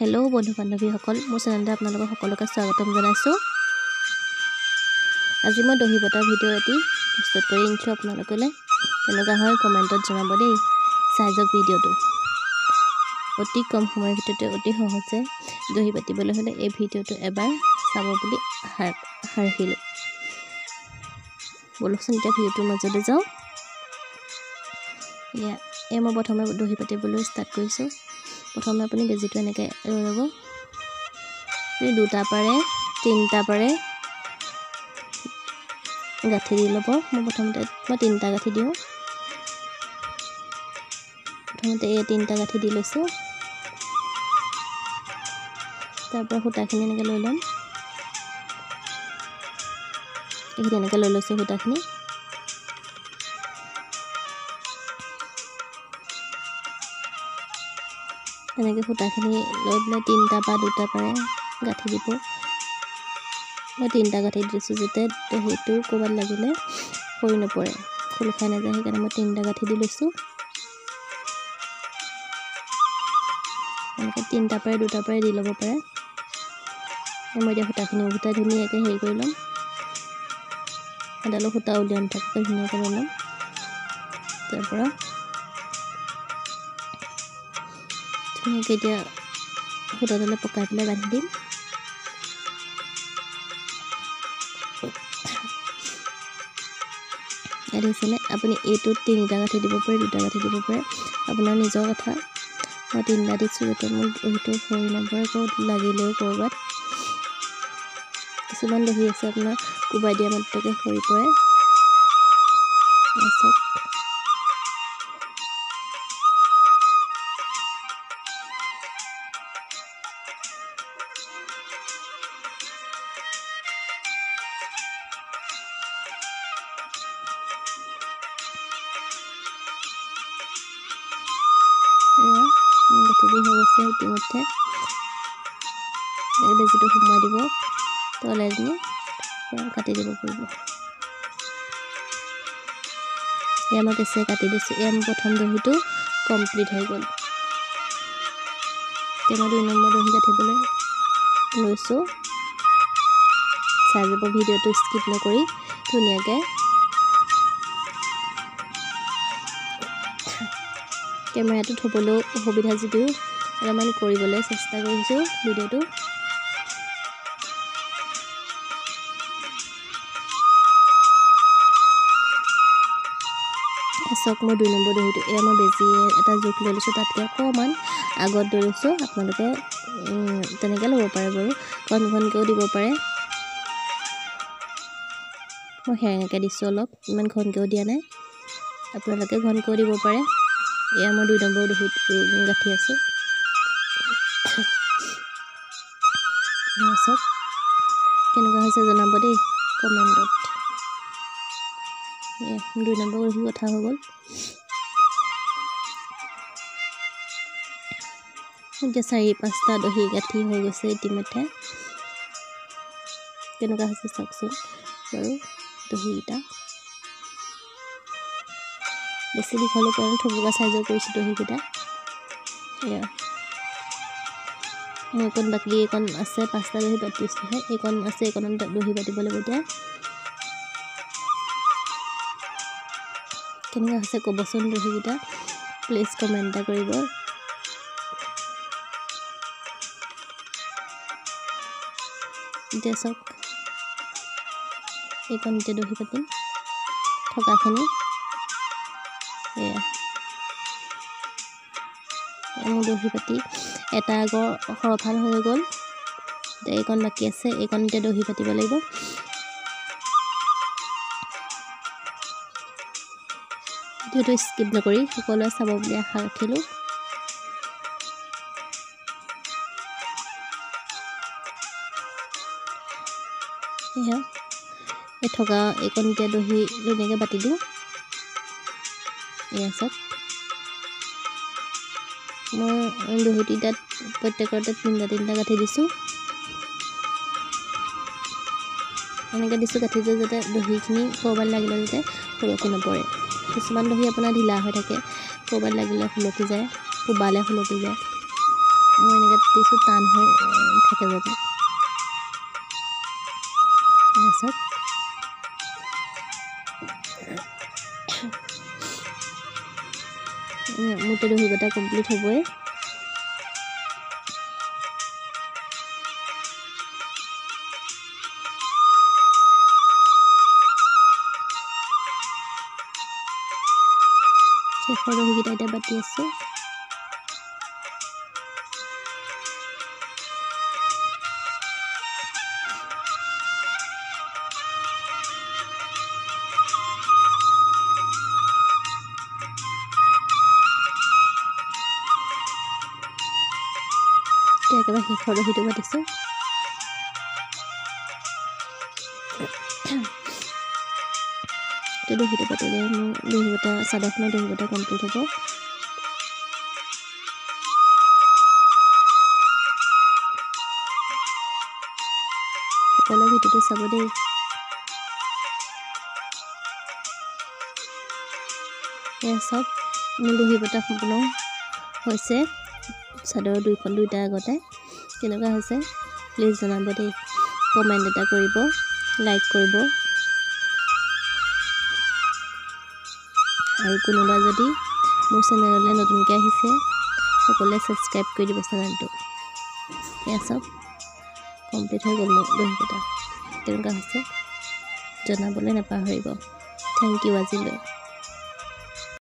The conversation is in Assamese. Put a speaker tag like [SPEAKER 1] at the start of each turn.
[SPEAKER 1] হেল্ল' বন্ধু বান্ধৱীসকল, মোৰ চেনেলতে আপোনালোকক সকলোকে স্বাগতম জনাইছোঁ। আজি মই দহি বটাৰ ভিডিঅ' এটি প্ৰস্তুত কৰি আনিছোঁ আপোনালোকলৈ। কেনেকুৱা হয় কমেণ্টত জনাব দেই। চাই যাওক ভিডিঅ'টো। অতি কম সময়ৰ ভিতৰতে অতি সহজে দহি বাটিবলৈ হ'লে এই ভিডিঅ'টো এবাৰ চাব বুলি হাৰিলোঁ। বলকচোন এতিয়া ভিডিঅ'টোৰ মাজলৈ যাওঁ। এয়া মই প্ৰথমে দহি বাটিবলৈ ষ্টাৰ্ট কৰিছোঁ। প্ৰথমে আপুনি বেজিটো এনেকৈ লৈ ল'ব। আপুনি 2টা পাৰে 3টা পাৰে গাঁঠি দি ল'ব। মই 3টা গাঁঠি দিওঁ। প্ৰথমতে এই 3টা গাঁঠি দি লৈছোঁ। তাৰপৰা সূতাখিনি এনেকৈ লৈ ল'ম। এইখিনি এনেকৈ লৈ লৈছোঁ সূতাখিনি। এনেকৈ সূতাখিনি লৈ পেলাই 3টা বা 2টা পাৰে গাঁঠি দিব। মই 3টা গাঁঠি দিছোঁ যাতে দহিটো ক'ৰবাত লাগিলে সৰি নপৰে, খোল খাই নাযায়। সেইকাৰণে মই 3টা গাঁঠি দি লৈছোঁ। এনেকৈ 3টা পাৰে 2টা পাৰে দি ল'ব পাৰে। মই এতিয়া সূতাখিনি উভতাই ধুনীয়াকৈ হেৰি কৰি ল'ম। এডালো সূতা উলিয়াই নাথাকে ধুনীয়াকৈ লৈ ল'ম। তাৰপৰা ধুনীয়াকৈ এতিয়া সূতাডালে পকাই পেলাই বান্ধি দিম। ইয়াত হৈছেনে? আপুনি এইটোত 3টা গাঁঠি দিব পাৰে, 2টা গাঁঠি দিব পাৰে, আপোনাৰ নিজৰ কথা। মই 3টা দিছোঁ যাতে মোৰ দহিটো সৰি নপৰে, ক'ত লাগিলেও ক'ৰবাত। কিছুমান দহি আছে আপোনাৰ কোবাই দিয়া মাত্ৰকে সৰি পৰে। চাওক গাঁঠি দি হৈ গৈছে। ইতিমধ্যে বেজিটো সোমোৱাই দিব, তলাই নি কাটি দিব পাৰিব। এয়া মই কেঁচে কাটি দিছোঁ। এয়া মোৰ প্ৰথম দহিটো কমপ্লিট হৈ গ'ল। এতিয়া মই 2 নম্বৰ দহি কাটিবলৈ লৈছোঁ। চাই যাব ভিডিঅ'টো স্কিপ নকৰি ধুনীয়াকৈ। কেমেৰাটো থ'বলৈও অসুবিধা যদিও অলপমান কৰিবলৈ চেষ্টা কৰিছোঁ ভিডিঅ'টো। চাওক মই 2 নম্বৰ দহিটো এয়া মই বেজি এটা জোখ লৈ লৈছোঁ। তাতকৈ অকণমান আগত লৈ লৈছোঁ। আপোনালোকে তেনেকৈ ল'ব পাৰে বাৰু, ঘনকৈও দিব পাৰে। মই সেৰেঙাকৈ দিছোঁ অলপ, ইমান ঘনকৈও দিয়া নাই। আপোনালোকে ঘনকৈও দিব পাৰে। এয়া মই 2 নম্বৰ দহিটো গাঁঠি আছোঁ। চাওক কেনেকুৱা হৈছে জনাব দেই কমেণ্টত। এয়া 2 নম্বৰ দহি কথা হৈ গ'ল। এতিয়া 4-5টা দহি গাঁঠি হৈ গৈছে ইতিমধ্যে। কেনেকুৱা হৈছে চাওকচোন বাৰু দহিকেইটা। বেছি দীঘলো কৰা নাই, থুপুকা চাইজৰ কৰিছোঁ দহিকেইটা। এয়া মোৰ এইকণ বাকী এইকণ আছে, 5টা দহি বাতিছোঁহে। এইকণ আছে, এইকণত দহি বাতিব লাগিব। এতিয়া কেনেকুৱা হৈছে ক'বচোন দহিকেইটা, প্লিজ কমেণ্ট এটা কৰিব। এতিয়া চাওক এইকণ এতিয়া দহি পাতিম থকাখিনি। এয়া মোৰ দহি পাতি এটা আগৰ সৰফাল হৈ গ'ল। এতিয়া এইকণ বাকী আছে, এইকণ এতিয়া দহি পাতিব লাগিব। ভিডিঅ'টো স্কিপ নকৰি সকলোৱে চাব বুলি আশা ৰাখিলোঁ। এয়া এই থকা এইকণ এতিয়া দহি ধুনীয়াকৈ বাতি দিওঁ। এয়া চাওক মই দহিটো তাত প্ৰত্যেকতে 3টা গাঁঠি দিছোঁ। এনেকৈ দিছোঁ গাঁঠিটো যাতে দহিখিনি ক'ৰবাত লাগিলে যাতে সুলকি নপৰে। কিছুমান দহি আপোনাৰ ঢিলা হৈ থাকে, ক'ৰবাত লাগিলে সুলকি যায়, কোবালে সুলকি যায়। মই এনেকৈ দিছোঁ টান হৈ থাকে যাতে চাওক মোৰতো দহি বটা কমপ্লিট হ'বই শেষৰ দহিকেইটা এতিয়া বাতি আছোঁ এতিয়া একেবাৰে শেষৰ দহিটো বাতিছোঁ দহিটো পাতিলে মোৰ দহি বটা চাদৰখনৰ দহি বটা কমপ্লিট হ'ব সকলো ভিডিঅ'টো চাব দেই এয়া চাওক মোৰ দহি বটা সম্পূৰ্ণ হৈছে চাদৰৰ দুইটা আগতে কেনেকুৱা হৈছে প্লিজ জনাব দেই কমেণ্ট এটা কৰিব লাইক কৰিব আৰু কোনোবা যদি মোৰ চেনেললৈ নতুনকৈ আহিছে সকলোৱে ছাবস্ক্ৰাইব কৰি দিব চেনেলটো এয়া চাওক কমপ্লিট হৈ গ'ল মোৰ দহি বটা কেনেকুৱা হৈছে জনাবলৈ নাপাহৰিব থেংক ইউ আজিলৈ